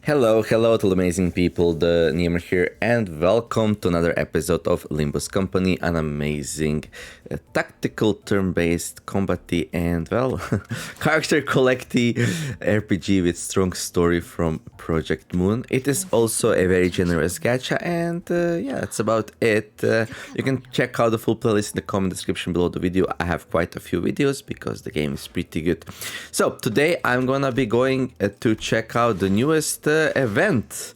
Hello to the amazing people, TheNeomare here, and welcome to another episode of Limbus Company, an amazing tactical turn-based combat and, well, character collecty RPG with strong story from Project Moon. It is also a very generous gacha, and yeah, that's about it. You can check out the full playlist in the comment description below the video. I have quite a few videos because the game is pretty good. So today I'm gonna be going to check out the newest event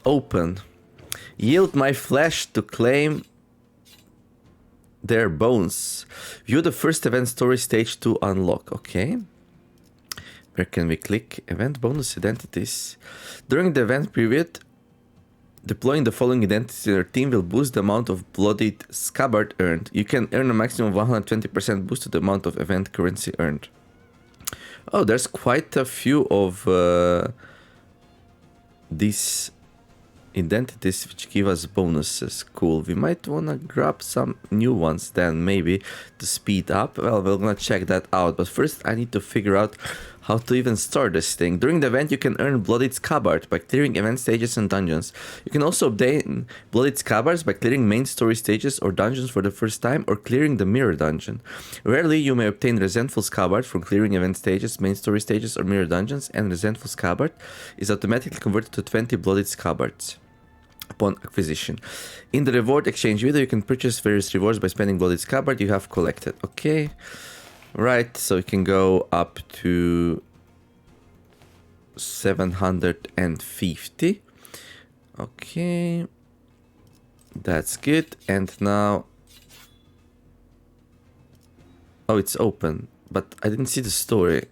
open. Yield my flesh to claim their bones. View the first event story stage to unlock. Okay. Where can we click? Event bonus identities. During the event period, deploying the following identities in your team will boost the amount of bloodied scabbard earned. You can earn a maximum of 120% boost to the amount of event currency earned. Oh, there's quite a few of these identities which give us bonuses. Cool. We might want to grab some new ones then, maybe to speed up. Well, we're gonna check that out, but first I need to figure out how to even start this thing. During the event, you can earn Bloodied Scabbard by clearing event stages and dungeons. You can also obtain Bloodied Scabbards by clearing main story stages or dungeons for the first time, or clearing the mirror dungeon. Rarely, you may obtain Resentful Scabbard from clearing event stages, main story stages, or mirror dungeons, and Resentful Scabbard is automatically converted to 20 Bloodied Scabbards upon acquisition. In the reward exchange video, you can purchase various rewards by spending Bloodied Scabbard you have collected. Okay. Right, so you can go up to 750. Okay. That's good. And now... Oh, it's open. But I didn't see the story.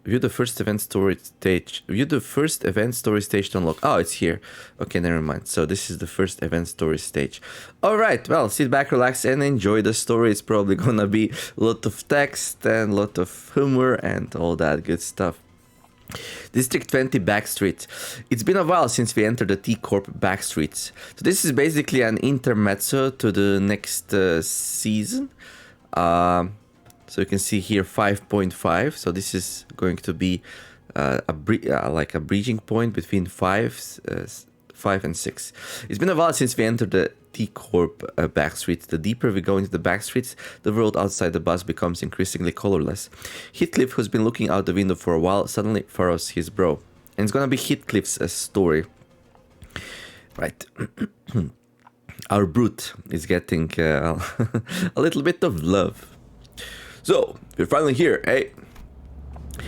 View the first event story stage. View the first event story stage to unlock. Oh, it's here. Okay, never mind. So this is the first event story stage. Alright, well, sit back, relax, and enjoy the story. It's probably gonna be a lot of text and a lot of humor and all that good stuff. District 20 Backstreet. It's been a while since we entered the T-Corp Backstreets. So this is basically an intermezzo to the next season. So you can see here 5.5. So this is going to be like a bridging point between 5 and 6. It's been a while since we entered the T-Corp backstreets. The deeper we go into the backstreets, the world outside the bus becomes increasingly colorless. Heathcliff, who's been looking out the window for a while, suddenly furrows his brow. And it's gonna be Heathcliff's story. Right. Our brute is getting a little bit of love. So, we're finally here, eh?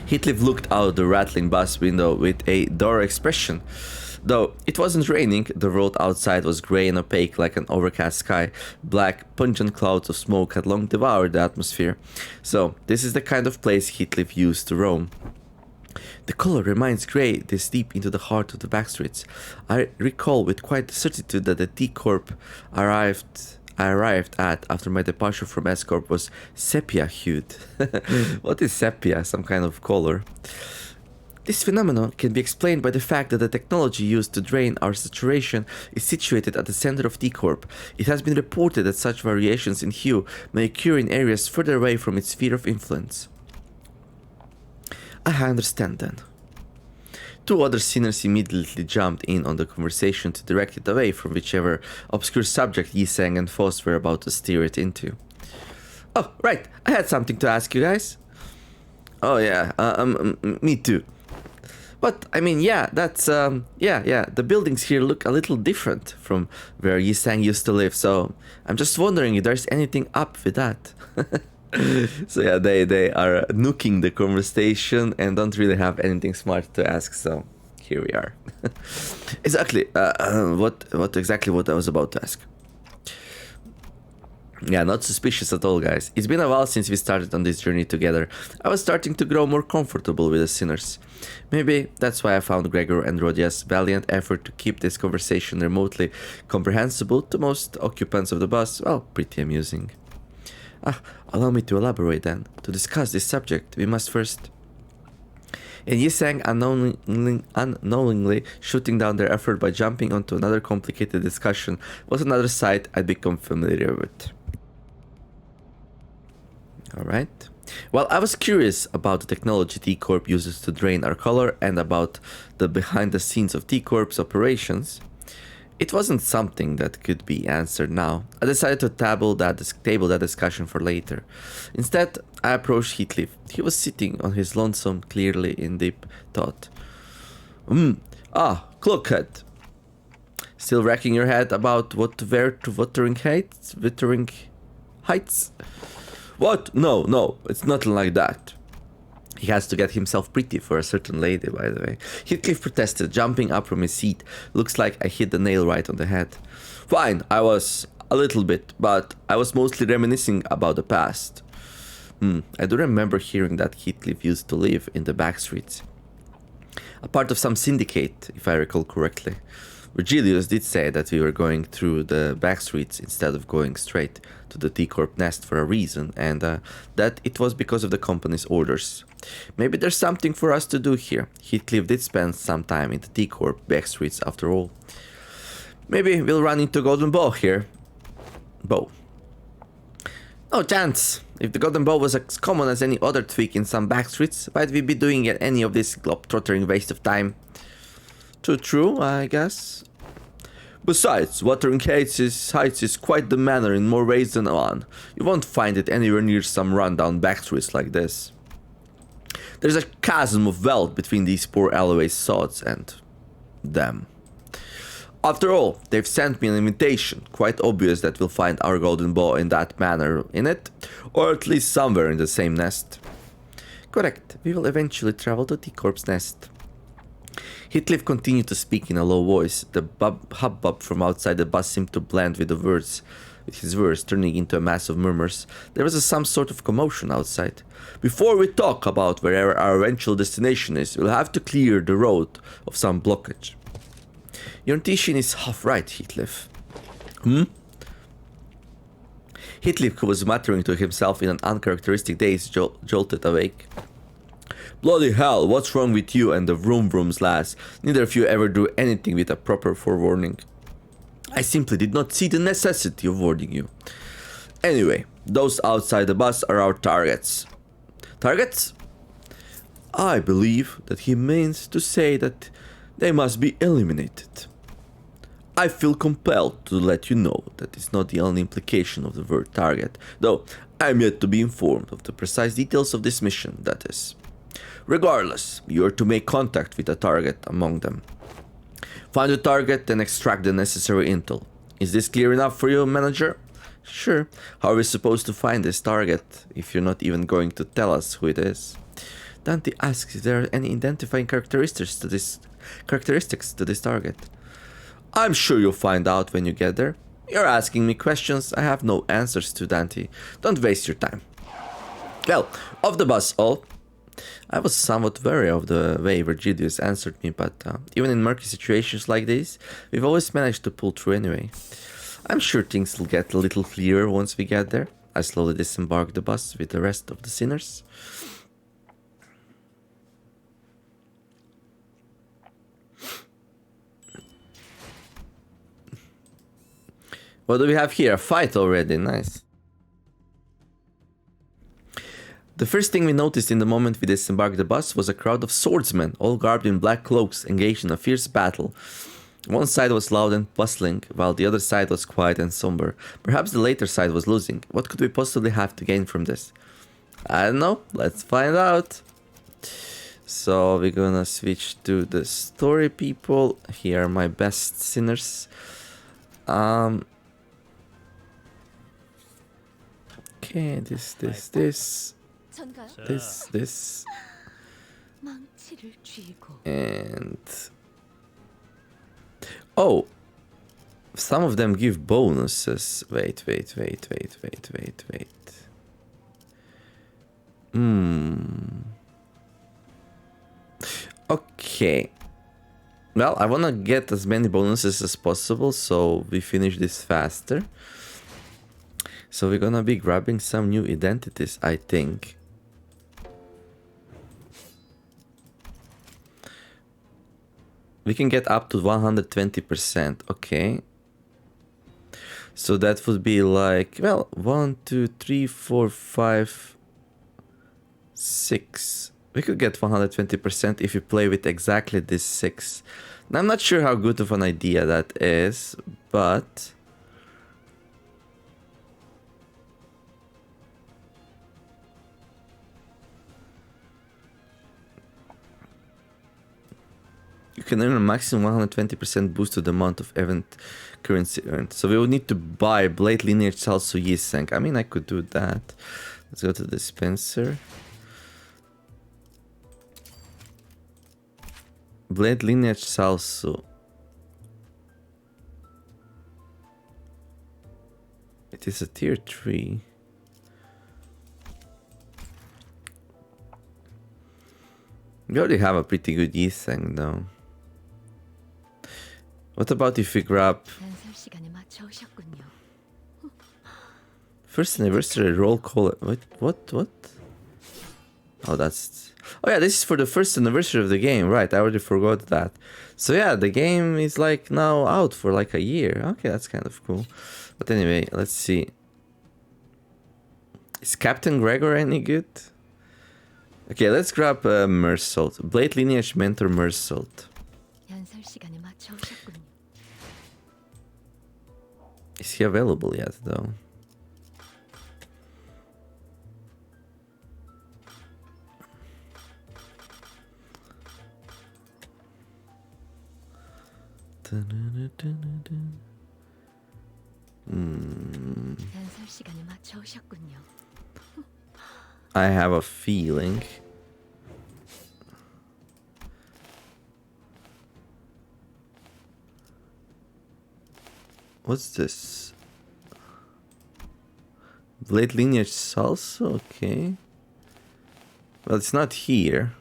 Heathcliff looked out the rattling bus window with a dour expression. Though it wasn't raining, the world outside was grey and opaque like an overcast sky. Black, pungent clouds of smoke had long devoured the atmosphere. So, this is the kind of place Heathcliff used to roam. The color reminds grey this deep into the heart of the backstreets. I recall with quite certitude that the T-Corp I arrived at after my departure from S-Corp was sepia-hued. What is sepia? Some kind of color. This phenomenon can be explained by the fact that the technology used to drain our saturation is situated at the center of T-Corp. It has been reported that such variations in hue may occur in areas further away from its sphere of influence. I understand then. Two other sinners immediately jumped in on the conversation to direct it away from whichever obscure subject Yi-Sang and Faust were about to steer it into. Oh, right, I had something to ask you guys. Oh yeah, me too. But, I mean, yeah, that's, the buildings here look a little different from where Yi-Sang used to live, so I'm just wondering if there's anything up with that. So yeah, they are nuking the conversation and don't really have anything smart to ask, so here we are. Exactly, what I was about to ask. Yeah, not suspicious at all, guys. It's been a while since we started on this journey together. I was starting to grow more comfortable with the sinners. Maybe that's why I found Gregor and Rodia's valiant effort to keep this conversation remotely comprehensible to most occupants of the bus, well, pretty amusing. Allow me to elaborate then. To discuss this subject, we must first... And Yi-Sang unknowingly shooting down their effort by jumping onto another complicated discussion was another sight I'd become familiar with. Alright. Well, I was curious about the technology T-Corp uses to drain our color and about the behind the scenes of T-Corp's operations. It wasn't something that could be answered now. I decided to table that discussion for later. Instead, I approached Heathcliff. He was sitting on his lonesome, clearly in deep thought. Cloakhead. Still racking your head about what to wear to Wuthering Heights? What? No, it's nothing like that. He has to get himself pretty for a certain lady, by the way. Heathcliff protested, jumping up from his seat. Looks like I hit the nail right on the head. Fine, I was a little bit, but I was mostly reminiscing about the past. I do remember hearing that Heathcliff used to live in the back streets. A part of some syndicate, if I recall correctly. Virgilius did say that we were going through the back streets instead of going straight to the T-Corp nest for a reason, and that it was because of the company's orders. Maybe there's something for us to do here. Heathcliff did spend some time in the T-Corp back streets after all. Maybe we'll run into Golden Bow here. Bow. No chance. If the Golden Bow was as common as any other tweak in some back streets, why'd we be doing any of this globe-trottering waste of time? True, I guess. Besides, Wuthering Heights is quite the manor in more ways than one. You won't find it anywhere near some rundown backstreets like this. There's a chasm of wealth between these poor alleyway sods and them. After all, they've sent me an invitation. Quite obvious that we'll find our Golden Bow in that manor in it, or at least somewhere in the same nest. Correct, we will eventually travel to T-Corp's nest. Heathcliff continued to speak in a low voice. The hubbub from outside the bus seemed to blend with his words, turning into a mass of murmurs. There was some sort of commotion outside. Before we talk about wherever our eventual destination is, we'll have to clear the road of some blockage. Your intuition is half right, Heathcliff. Heathcliff, who was muttering to himself in an uncharacteristic daze, jolted awake. Bloody hell, what's wrong with you and the vroom-vrooms, lass? Neither of you ever do anything with a proper forewarning. I simply did not see the necessity of warning you. Anyway, those outside the bus are our targets. Targets? I believe that he means to say that they must be eliminated. I feel compelled to let you know that it's not the only implication of the word target, though I am yet to be informed of the precise details of this mission, that is. Regardless, you are to make contact with a target among them. Find the target and extract the necessary intel. Is this clear enough for you, manager? Sure. How are we supposed to find this target if you're not even going to tell us who it is? Dante asks if there are any identifying characteristics to this target. I'm sure you'll find out when you get there. You're asking me questions I have no answers to, Dante. Don't waste your time. Well, off the bus, all. I was somewhat wary of the way Virgilius answered me, but even in murky situations like this, we've always managed to pull through anyway. I'm sure things will get a little clearer once we get there. I slowly disembarked the bus with the rest of the sinners. What do we have here? A fight already, nice. The first thing we noticed in the moment we disembarked the bus was a crowd of swordsmen, all garbed in black cloaks, engaged in a fierce battle. One side was loud and bustling, while the other side was quiet and somber. Perhaps the later side was losing. What could we possibly have to gain from this? I don't know. Let's find out. So we're gonna switch to the story people. Here are my best sinners. Okay, this. And oh, some of them give bonuses. Wait. Okay. Well, I wanna get as many bonuses as possible, so we finish this faster. So we're gonna be grabbing some new identities, I think. We can get up to 120%, okay. So that would be like, well, 1, 2, 3, 4, 5, 6. We could get 120% if you play with exactly this 6. Now, I'm not sure how good of an idea that is, but... you can earn a maximum 120% boost to the amount of event currency earned. So we would need to buy Blade Lineage Salsu Yiseng. I mean, I could do that. Let's go to the dispenser. Blade Lineage Salsu. It is a tier 3. We already have a pretty good Yiseng though. What about if we grab first anniversary roll call? What? Oh, that's... oh yeah, this is for the first anniversary of the game, right? I already forgot that. So yeah, the game is like now out for like a year. Okay, that's kind of cool. But anyway, let's see. Is Captain Gregor any good? Okay, let's grab Mersault. Blade Lineage Mentor Mersault. Is he available yet, though? I have a feeling. What's this? Blade Lineage Salsa? Okay. Well, it's not here.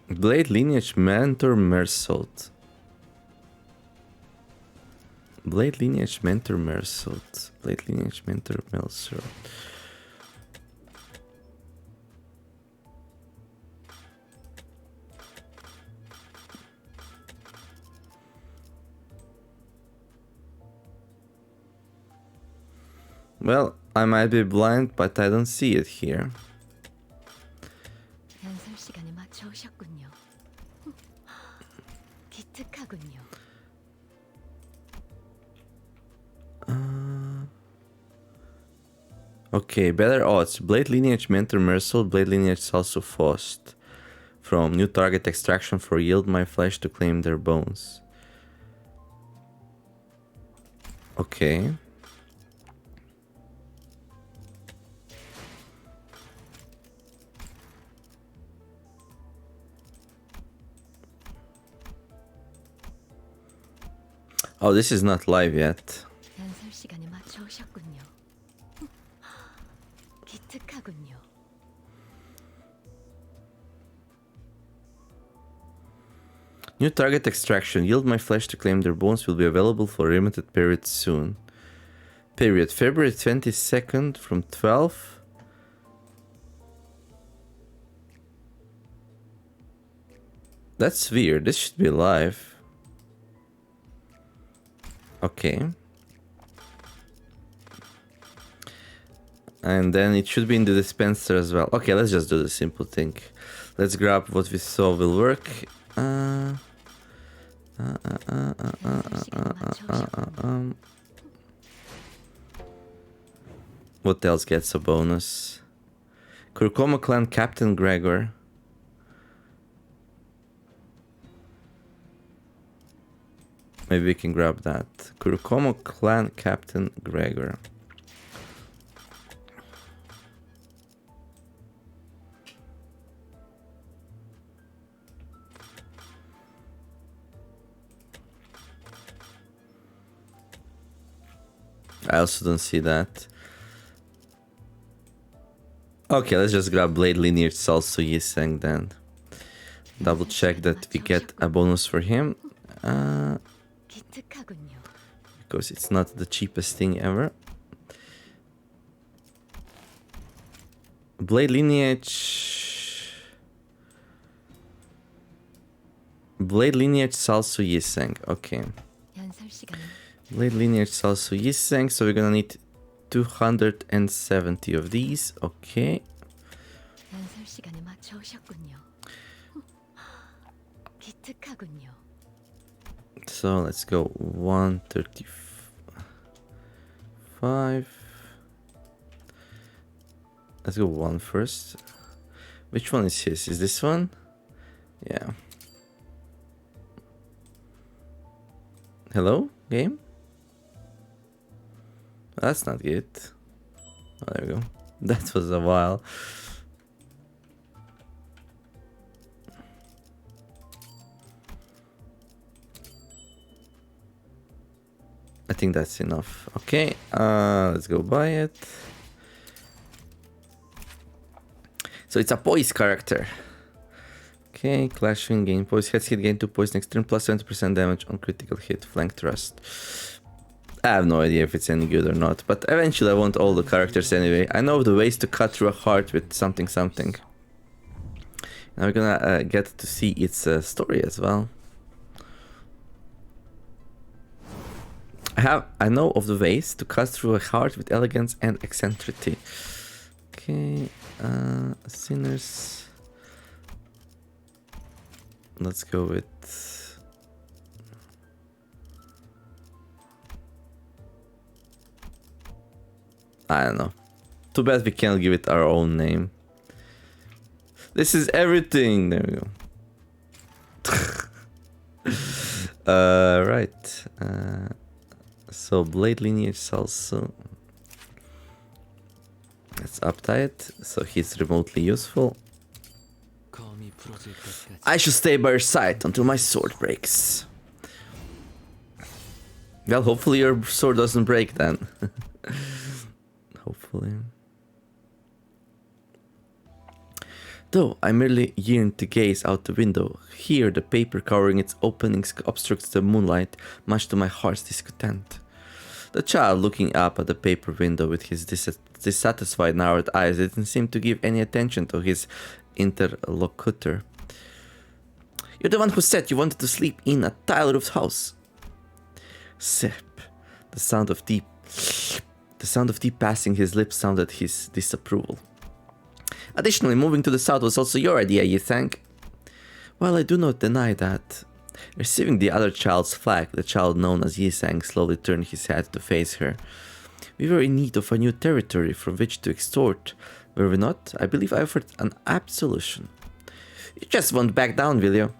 Blade Lineage Mentor Mersault. Blade Lineage Mentor Mersault. Blade Lineage Mentor Mersault. Well, I might be blind, but I don't see it here. Okay, better odds. Blade Lineage Mentor Mersault, Blade Lineage also Faust. From new target extraction for yield my flesh to claim their bones. Okay. Oh, this is not live yet. New target extraction. Yield my flesh to claim their bones will be available for a limited period soon. Period. February 22nd from 12. That's weird. This should be live. Okay. And then it should be in the dispenser as well. Okay, let's just do the simple thing. Let's grab what we saw will work. What else gets a bonus? Kurkoma Clan Captain Gregor. Maybe we can grab that. Kurkoma Clan Captain Gregor. I also don't see that. Okay, let's just grab Blade Lineage Salsu Yiseng then. Double check that we get a bonus for him. Because it's not the cheapest thing ever. Blade Lineage... Blade Lineage Salsu Yiseng, okay. Blade lineage is also Yiseng, so we're gonna need 270 of these. Okay. So let's go 135. Let's go one first. Which one is his? Is this one? Yeah. Hello, game? That's not good. Oh, there we go. That was a while. I think that's enough. Okay, let's go buy it. So it's a poise character. Okay, clashing, gain poise, head hit, gain 2 poise next turn, plus 70% damage on critical hit, flank thrust. I have no idea if it's any good or not, but eventually I want all the characters anyway. I know the ways to cut through a heart with something something. And we're gonna get to see its story as well. I know of the ways to cut through a heart with elegance and eccentricity. Okay, sinners. Let's go with... I don't know. Too bad we can't give it our own name. This is everything. There we go. Right. So blade lineage is also... Let's uptie it, so he's remotely useful. I should stay by your side until my sword breaks. Well, hopefully your sword doesn't break then. Hopefully. Though I merely yearn to gaze out the window, here the paper covering its openings obstructs the moonlight, much to my heart's discontent. The child looking up at the paper window with his dissatisfied narrowed eyes didn't seem to give any attention to his interlocutor. You're the one who said you wanted to sleep in a tile-roofed house. Sip. The sound of tea passing his lips sounded his disapproval. Additionally, moving to the south was also your idea, you think? Well, I do not deny that. Receiving the other child's flag, the child known as Yisang slowly turned his head to face her. We were in need of a new territory from which to extort, were we not? I believe I offered an absolution. You just won't back down, will you?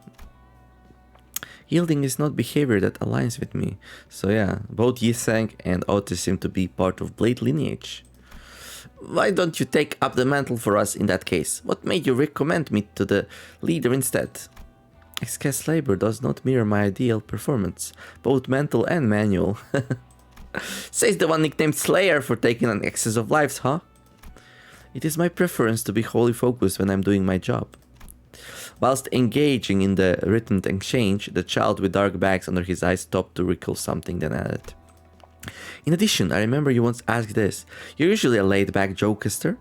Yielding is not behavior that aligns with me. So yeah, both Yisang and Otis seem to be part of Blade lineage. Why don't you take up the mantle for us in that case? What made you recommend me to the leader instead? Excess labor does not mirror my ideal performance, both mental and manual. Says the one nicknamed Slayer for taking an excess of lives, huh? It is my preference to be wholly focused when I'm doing my job. Whilst engaging in the written exchange, the child with dark bags under his eyes stopped to recall something, then added. In addition, I remember you once asked this. You're usually a laid-back jokester.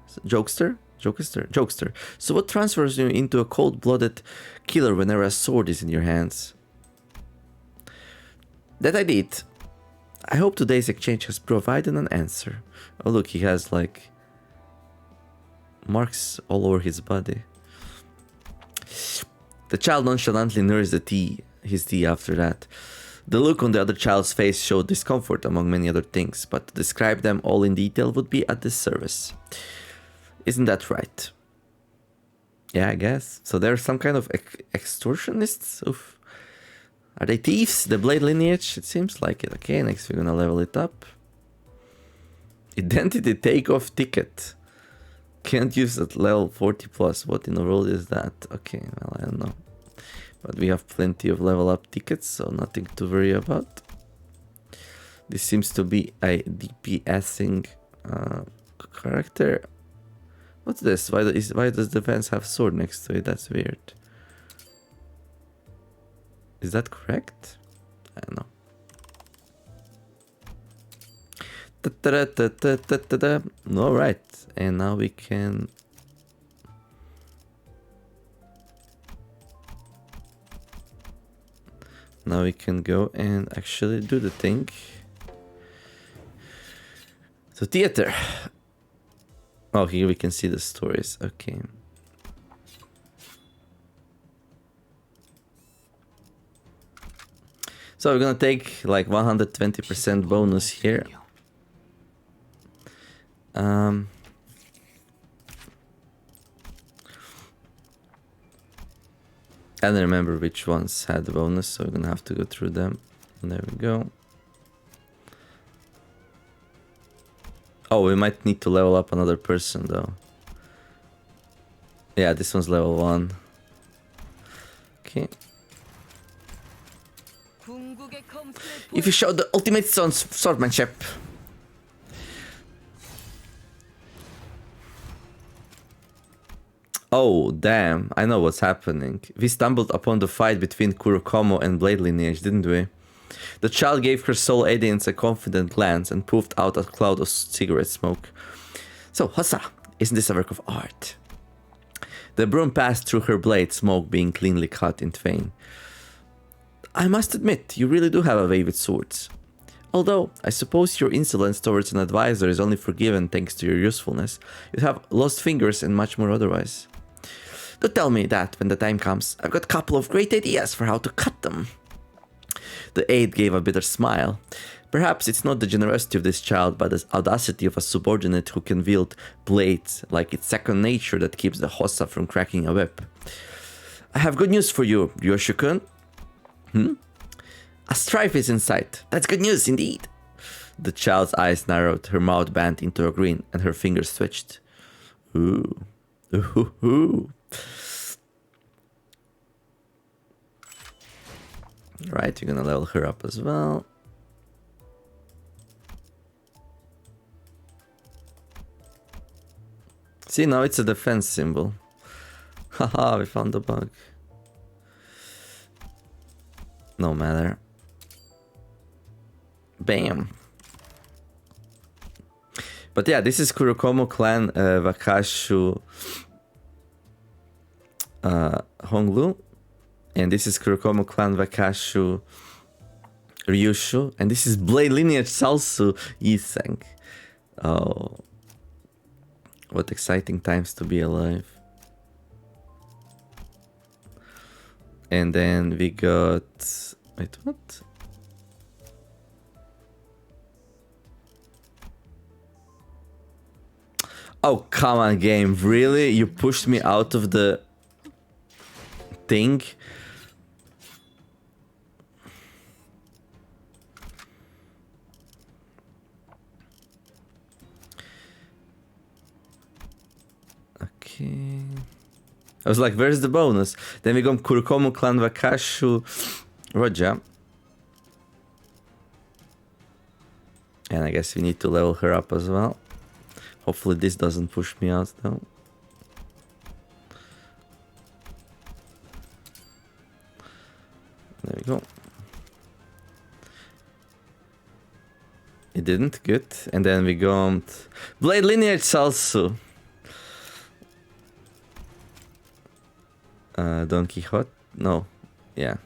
So what transfers you into a cold-blooded killer whenever a sword is in your hands? That I did. I hope today's exchange has provided an answer. Oh look, he has like marks all over his body. The child nonchalantly nursed his tea after that. The look on the other child's face showed discomfort among many other things, but to describe them all in detail would be a disservice. Isn't that right? Yeah, I guess. So they're some kind of extortionists? Oof. Are they thieves? The Blade lineage? It seems like it. Okay, next we're gonna level it up. Identity takeoff ticket. Can't use at level 40 plus. What in the world is that? Okay, well, I don't know. But we have plenty of level up tickets, so nothing to worry about. This seems to be a DPSing character. What's this? Why does the fence have sword next to it? That's weird. Is that correct? I don't know. Alright, and now we can... Now we can go and actually do the thing. So theater. Oh, here we can see the stories. Okay. So we're gonna take like 120% bonus here. I don't remember which ones had the bonus, so we're gonna have to go through them. And there we go. Oh, we might need to level up another person though. Yeah, this one's level 1. Okay. If you show the ultimate swordsmanship. Oh, damn. I know what's happening. We stumbled upon the fight between Kurokomo and Blade Lineage, didn't we? The child gave her sole audience a confident glance and puffed out a cloud of cigarette smoke. So, Hossa, isn't this a work of art? The broom passed through her blade, smoke being cleanly cut in twain. I must admit, you really do have a way with swords. Although, I suppose your insolence towards an advisor is only forgiven thanks to your usefulness. You have lost fingers and much more otherwise. Do tell me that when the time comes. I've got a couple of great ideas for how to cut them. The aide gave a bitter smile. Perhaps it's not the generosity of this child, but the audacity of a subordinate who can wield blades like it's second nature that keeps the Hossa from cracking a whip. I have good news for you, Ryoshu-kun. A strife is in sight. That's good news indeed. The child's eyes narrowed, her mouth bent into a grin, and her fingers twitched. Ooh. Ooh. Ooh. Right, you're gonna level her up as well. See, now it's a defense symbol. Haha, we found the bug. No matter. Bam. But yeah, this is Kurokomo clan Wakashu Honglu. And this is Kurokomo clan Wakashu Ryushu. And this is Blade Lineage Salsu Yiseng. Oh. What exciting times to be alive. And then we got... Wait, what? Oh, come on, game. Really? You pushed me out of the thing? Okay. I was like, where's the bonus? Then we got Kurokomo clan Wakashu Roja. And I guess we need to level her up as well. Hopefully this doesn't push me out though. There we go. It didn't, good. And then we got Blade Lineage Salsu. Don Quixote? No. Yeah.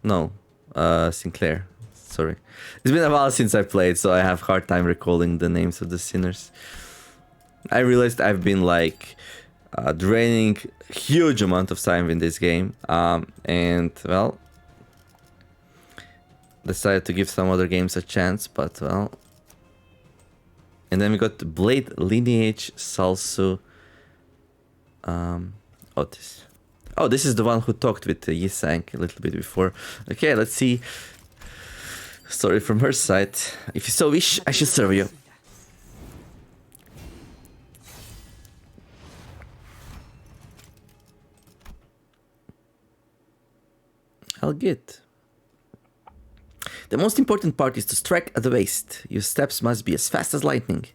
No. Sinclair. Sorry. It's been a while since I played, so I have a hard time recalling the names of the sinners. I realized I've been like draining huge amount of time in this game. And well, decided to give some other games a chance, but well. And then we got Blade Lineage Salsu. Otis. Oh, this is the one who talked with Yisang a little bit before. Okay, let's see. Story from her side. If you so wish, I should serve you. I'll get. The most important part is to strike at the waist. Your steps must be as fast as lightning.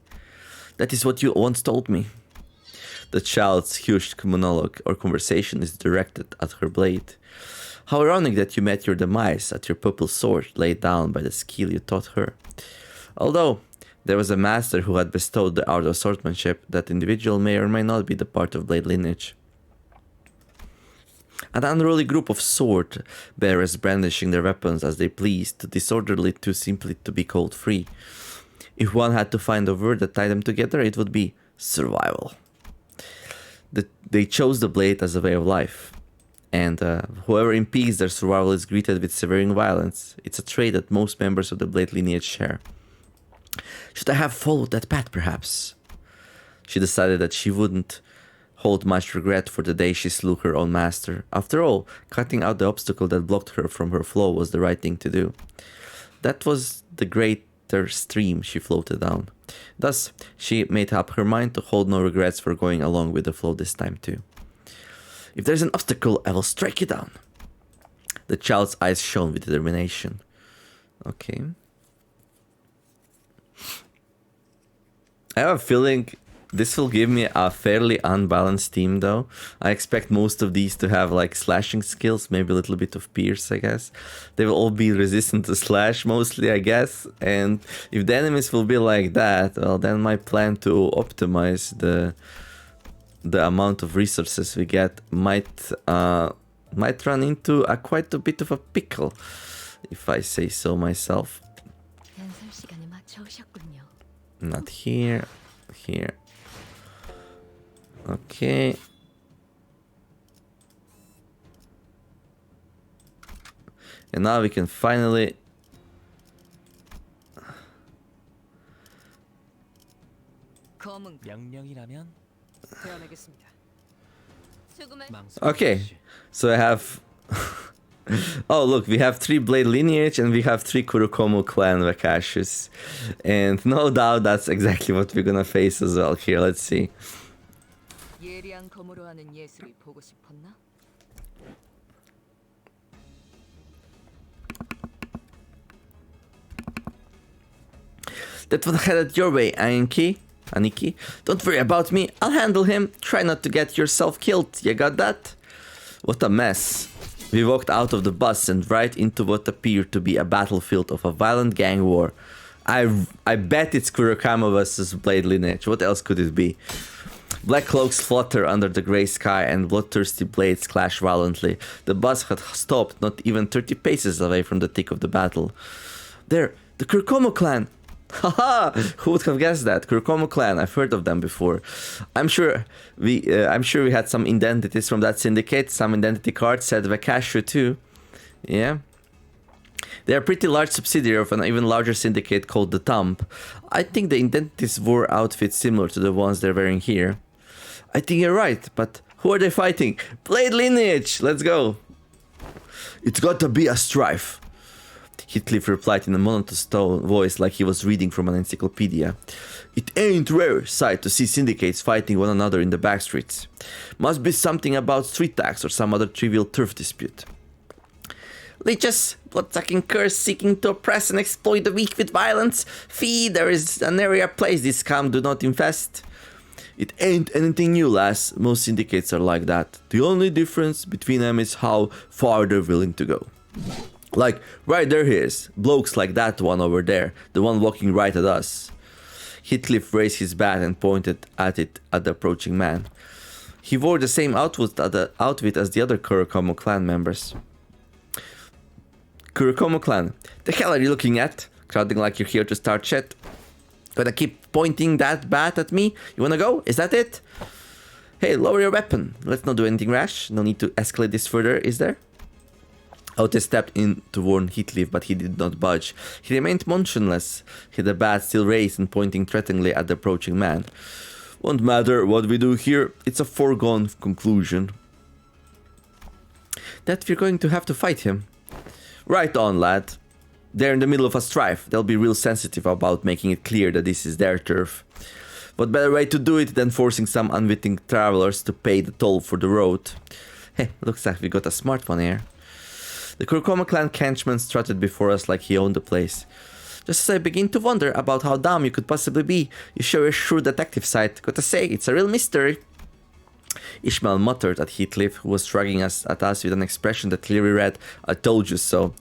That is what you once told me. The child's huge monologue or conversation is directed at her blade. How ironic that you met your demise at your purple sword laid down by the skill you taught her. Although there was a master who had bestowed the art of swordsmanship, that individual may or may not be the part of Blade lineage. An unruly group of sword bearers brandishing their weapons as they pleased, too disorderly to simply to be called free. If one had to find a word that tied them together, it would be survival. They chose the blade as a way of life, and whoever impedes their survival is greeted with severing violence. It's a trait that most members of the blade lineage share. Should I have followed that path, perhaps? She decided that she wouldn't hold much regret for the day she slew her own master. After all, cutting out the obstacle that blocked her from her flow was the right thing to do. That was the greater stream she floated down. Thus, she made up her mind to hold no regrets for going along with the flow this time too. If there's an obstacle, I will strike it down. The child's eyes shone with determination. Okay. I have a feeling this will give me a fairly unbalanced team though. I expect most of these to have like slashing skills, maybe a little bit of pierce, I guess. They will all be resistant to slash mostly, I guess. And if the enemies will be like that, well then my plan to optimize the amount of resources we get might run into quite a bit of a pickle, if I say so myself. Not here, here. Okay. And now we can finally okay, so I have oh look, we have 3 blade lineage and we have 3 Kurokomo clan Vakashus. And no doubt that's exactly what we're gonna face as well here. Let's see. That one headed your way, Aniki. Don't worry about me, I'll handle him. Try not to get yourself killed, you got that? What a mess. We walked out of the bus and right into what appeared to be a battlefield of a violent gang war. I bet it's Kurokama versus Blade Lineage, what else could it be? Black cloaks flutter under the grey sky and bloodthirsty blades clash violently. The bus had stopped not even 30 paces away from the thick of the battle. There, the Kurokama clan! Haha! Who would have guessed that? Kurokama clan, I've heard of them before. I'm sure we had some identities from that syndicate. Some identity cards said Vakashu too. Yeah. They are a pretty large subsidiary of an even larger syndicate called the Thumb. I think the identities wore outfits similar to the ones they're wearing here. I think you're right, but who are they fighting? Blade Lineage! Let's go! It's got to be a strife. Heathcliff replied in a monotonous voice like he was reading from an encyclopedia. It ain't rare sight to see syndicates fighting one another in the backstreets. Must be something about street tax or some other trivial turf dispute. Leeches, blood-sucking curs seeking to oppress and exploit the weak with violence. Fee, there is an area place this scum do not infest. It ain't anything new, lass. Most syndicates are like that. The only difference between them is how far they're willing to go. Like, right there he is. Blokes like that one over there. The one walking right at us. Heathcliff raised his bat and pointed at it at the approaching man. He wore the same outfit as the other Kurokamo clan members. Kurokamo clan, the hell are you looking at? Crowding like you're here to start shit. Gonna keep pointing that bat at me? You wanna go? Is that it? Hey, lower your weapon. Let's not do anything rash. No need to escalate this further, is there? Otis stepped in to warn Heathcliff, but he did not budge. He remained motionless, the bat still raised and pointing threateningly at the approaching man. Won't matter what we do here, it's a foregone conclusion. That we're going to have to fight him. Right on, lad. They're in the middle of a strife. They'll be real sensitive about making it clear that this is their turf. What better way to do it than forcing some unwitting travelers to pay the toll for the road? Hey, looks like we got a smart one here. The Kurokama clan henchman strutted before us like he owned the place. Just as I begin to wonder about how dumb you could possibly be, you show a shrewd detective side. Gotta say, it's a real mystery. Ishmael muttered at Heathcliff, who was shrugging at us with an expression that clearly read, I told you so.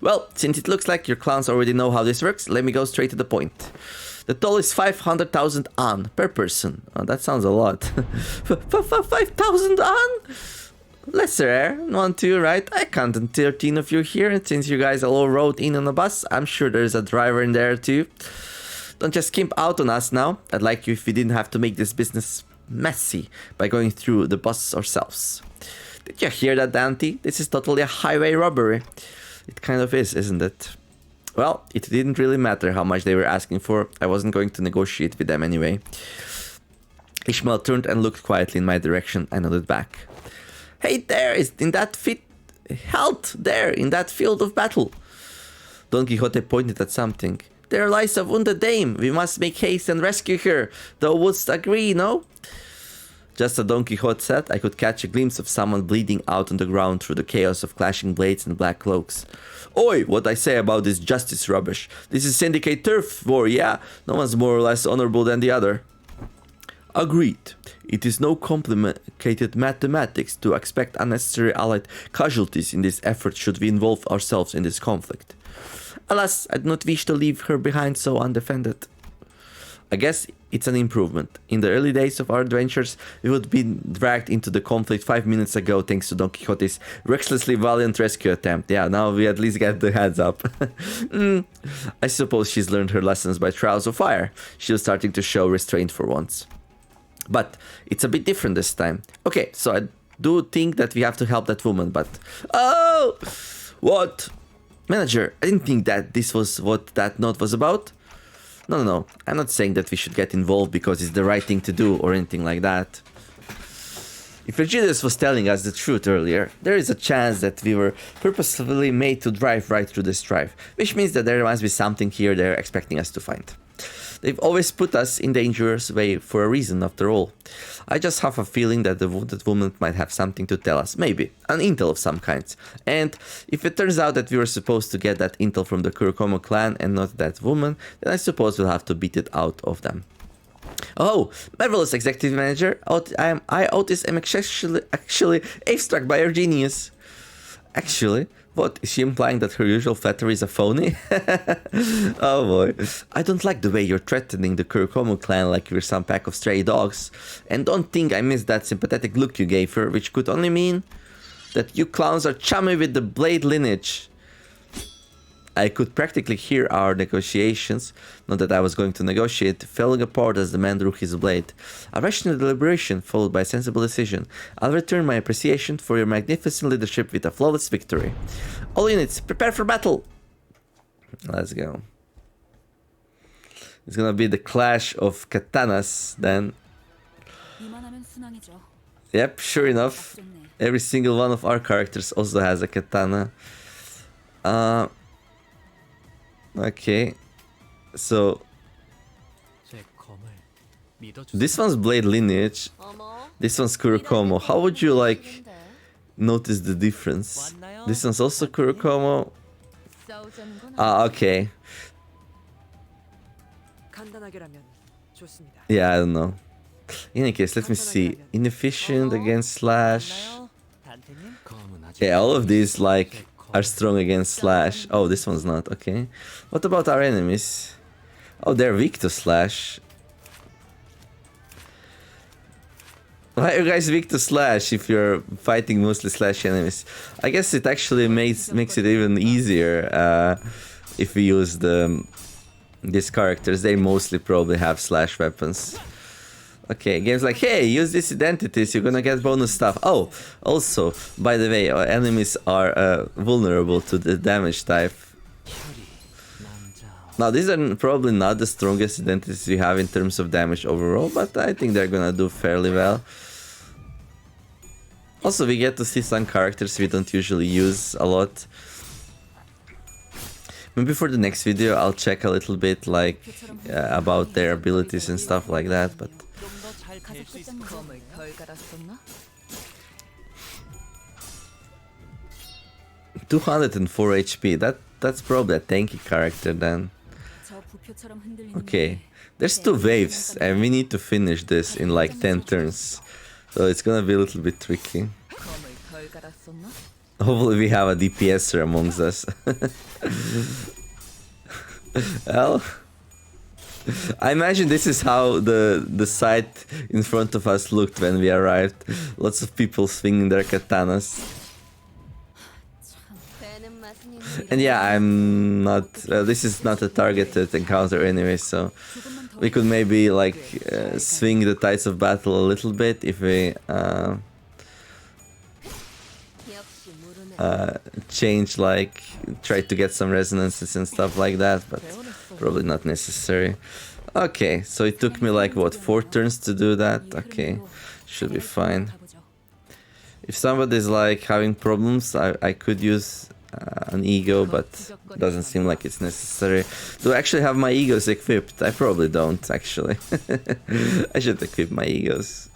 Well, since it looks like your clowns already know how this works, let me go straight to the point. The toll is 500,000 an per person. Oh, that sounds a lot. 5,000 an? lesser air, 1, 2, right? I counted 13 of you here, and since you guys all rode in on a bus, I'm sure there's a driver in there too. Don't just skimp out on us now. I'd like you if we didn't have to make this business messy by going through the bus ourselves. Did you hear that, Dante? This is totally a highway robbery. It kind of is, isn't it? Well, it didn't really matter how much they were asking for. I wasn't going to negotiate with them anyway. Ishmael turned and looked quietly in my direction. I nodded back. Hey, there is in that in that field of battle. Don Quixote pointed at something. There lies a wounded dame. We must make haste and rescue her. Thou wouldst agree, no? Just as Don Quixote said, I could catch a glimpse of someone bleeding out on the ground through the chaos of clashing blades and black cloaks. Oi, what I say about this justice rubbish. This is syndicate turf war, yeah? No one's more or less honorable than the other. Agreed. It is no complicated mathematics to expect unnecessary allied casualties in this effort should we involve ourselves in this conflict. Alas, I do not wish to leave her behind so undefended. I guess it's an improvement. In the early days of our adventures, we would be dragged into the conflict 5 minutes ago thanks to Don Quixote's recklessly valiant rescue attempt. Yeah, now we at least get the heads up. I suppose she's learned her lessons by trials of fire. She was starting to show restraint for once. But it's a bit different this time. Okay, so I do think that we have to help that woman, but... Oh! What? Manager, I didn't think that this was what that note was about. No. I'm not saying that we should get involved because it's the right thing to do or anything like that. If Virgilius was telling us the truth earlier, there is a chance that we were purposefully made to drive right through this drive, which means that there must be something here they're expecting us to find. They've always put us in dangerous way for a reason, after all. I just have a feeling that the wounded woman might have something to tell us, maybe, an intel of some kind. And if it turns out that we were supposed to get that intel from the Kurokomo clan and not that woman, then I suppose we'll have to beat it out of them. Oh, marvelous executive manager, Otis am actually awe-struck by your genius. Actually? What, is she implying that her usual flattery is a phony? Oh boy. I don't like the way you're threatening the Kurokomo clan like you're some pack of stray dogs. And don't think I missed that sympathetic look you gave her, which could only mean that you clowns are chummy with the Blade lineage. I could practically hear our negotiations, not that I was going to negotiate, falling apart as the man drew his blade. A rational deliberation followed by a sensible decision. I'll return my appreciation for your magnificent leadership with a flawless victory. All units, prepare for battle! Let's go. It's gonna be the clash of katanas then. Yep, sure enough. Every single one of our characters also has a katana. Okay, so this one's Blade lineage, this one's Kurokomo. How would you like notice the difference? This one's also Kurokomo. Ah, okay. Yeah, I don't know. In any case, let me see. Inefficient against slash. Yeah, all of these like are strong against slash. Oh, this one's not. Okay. What about our enemies? Oh, they're weak to slash. Why are you guys weak to slash if you're fighting mostly slash enemies? I guess it actually makes it even easier if we use these characters. They mostly probably have slash weapons. Okay, game's like, hey, use these identities, you're gonna get bonus stuff. Oh, also, by the way, our enemies are vulnerable to the damage type. Now, these are probably not the strongest identities we have in terms of damage overall, but I think they're gonna do fairly well. Also, we get to see some characters we don't usually use a lot. Maybe for the next video, I'll check a little bit, like, about their abilities and stuff like that, but... 204 HP, that's probably a tanky character then. Okay, there's 2 waves and we need to finish this in like 10 turns. So it's gonna be a little bit tricky. Hopefully we have a DPSer amongst us. Well, I imagine this is how the site in front of us looked when we arrived. Lots of people swinging their katanas. And yeah, I'm not... this is not a targeted encounter anyway, so... We could maybe, like, swing the tides of battle a little bit if we... change, like, try to get some resonances and stuff like that, but probably not necessary. Okay, so it took me like, what, 4 turns to do that? Okay, should be fine. If somebody's like having problems, I could use an E.G.O, but doesn't seem like it's necessary. Do I actually have my E.G.Os equipped? I probably don't, actually. I should equip my E.G.Os.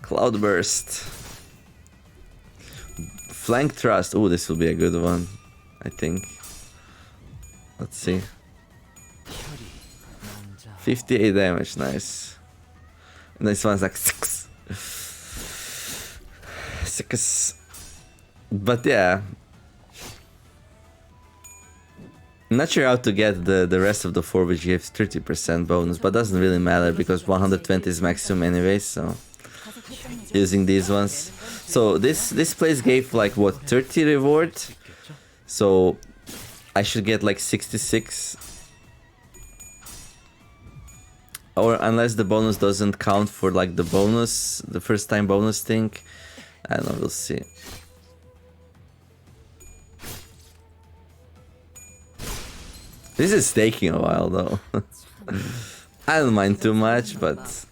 Cloudburst. Flank thrust. Oh, this will be a good one, I think. Let's see. 58 damage, nice. And this one's like 6. 6. But yeah. I'm not sure how to get the rest of the 4, which gives 30% bonus, but doesn't really matter because 120 is maximum anyway, so... Using these ones. So this place gave like what, 30 reward? So I should get like 66. Or unless the bonus doesn't count for like the bonus, the first time bonus thing. I don't know, we'll see. This is taking a while though. I don't mind too much, but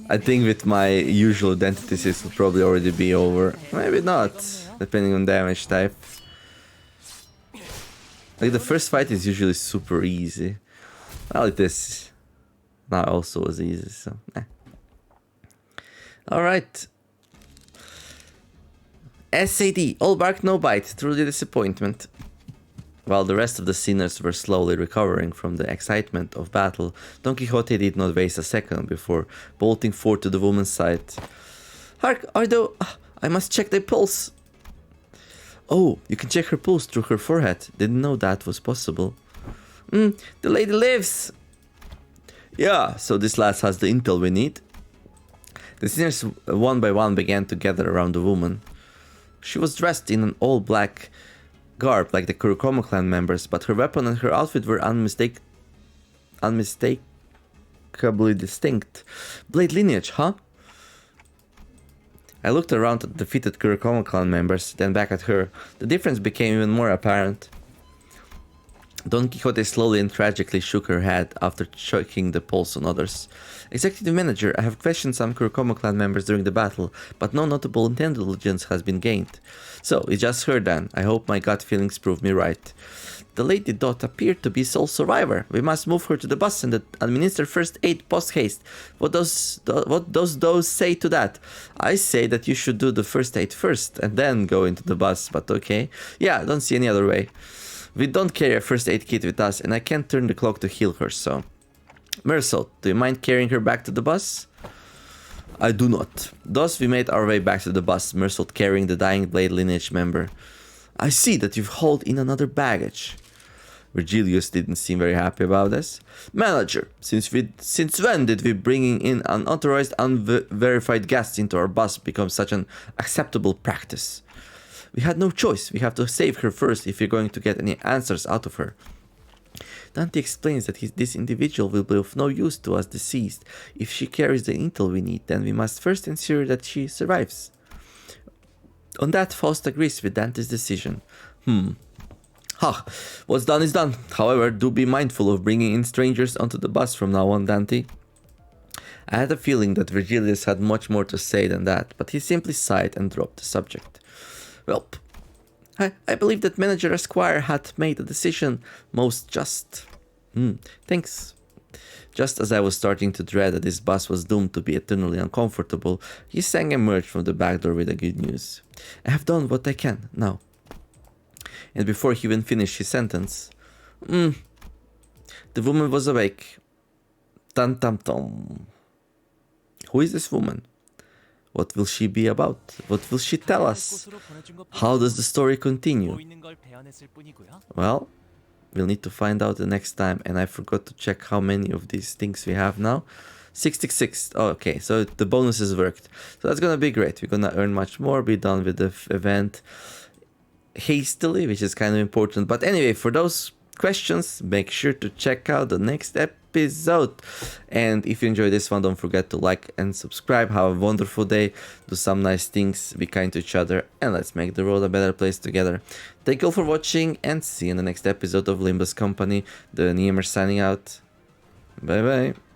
I think with my usual identities it will probably already be over. Maybe not, depending on damage type. Like the first fight is usually super easy. Well, it is now also as easy, so Alright. SAD, all bark no bite, truly disappointment. While the rest of the sinners were slowly recovering from the excitement of battle, Don Quixote did not waste a second before bolting forth to the woman's side. Hark, Ardo, I must check the pulse. Oh, you can check her pulse through her forehead. Didn't know that was possible. The lady lives. Yeah, so this lass has the intel we need. The sinners one by one began to gather around the woman. She was dressed in an all-black garb like the Kurokoma clan members, but her weapon and her outfit were unmistakably distinct. Blade lineage, huh? I looked around at the defeated Kurokoma clan members, then back at her. The difference became even more apparent. Don Quixote slowly and tragically shook her head after checking the pulse on others. Executive Manager, I have questioned some Kurokoma clan members during the battle, but no notable intelligence has been gained. So, it's just her then. I hope my gut feelings prove me right. The lady Dot appeared to be sole survivor. We must move her to the bus and administer first aid post haste. What does those say to that? I say that you should do the first aid first and then go into the bus, but okay. Yeah, I don't see any other way. We don't carry a first aid kit with us and I can't turn the clock to heal her, so... Mersault, do you mind carrying her back to the bus? I do not. Thus we made our way back to the bus, Mersault carrying the dying Blade lineage member. I see that you've hauled in another baggage. Virgilius didn't seem very happy about this. Manager, since when did we bringing in unauthorized, unverified guests into our bus become such an acceptable practice? We had no choice. We have to save her first if we're going to get any answers out of her. Dante explains that this individual will be of no use to us deceased. If she carries the intel we need, then we must first ensure that she survives. On that, Faust agrees with Dante's decision. What's done is done. However, do be mindful of bringing in strangers onto the bus from now on, Dante. I had a feeling that Virgilius had much more to say than that, but he simply sighed and dropped the subject. Well, I believe that Manager Esquire had made a decision most just. Thanks. Just as I was starting to dread that this bus was doomed to be eternally uncomfortable, Yisang emerged from the back door with the good news. I have done what I can, now. And before he even finished his sentence, the woman was awake. Tam. Who is this woman? What will she be about? What will she tell us? How does the story continue? Well, we'll need to find out the next time. And I forgot to check how many of these things we have now. 66. Oh, okay, so the bonuses worked. So that's gonna be great. We're gonna earn much more, be done with the event hastily, which is kind of important. But anyway, for those questions, make sure to check out the next episode. And if you enjoyed this one, don't forget to like and subscribe. Have a wonderful day, do some nice things, be kind to each other, and let's make the world a better place together. Thank you all for watching, and see you in the next episode of Limbus Company. TheNeomare signing out. Bye bye.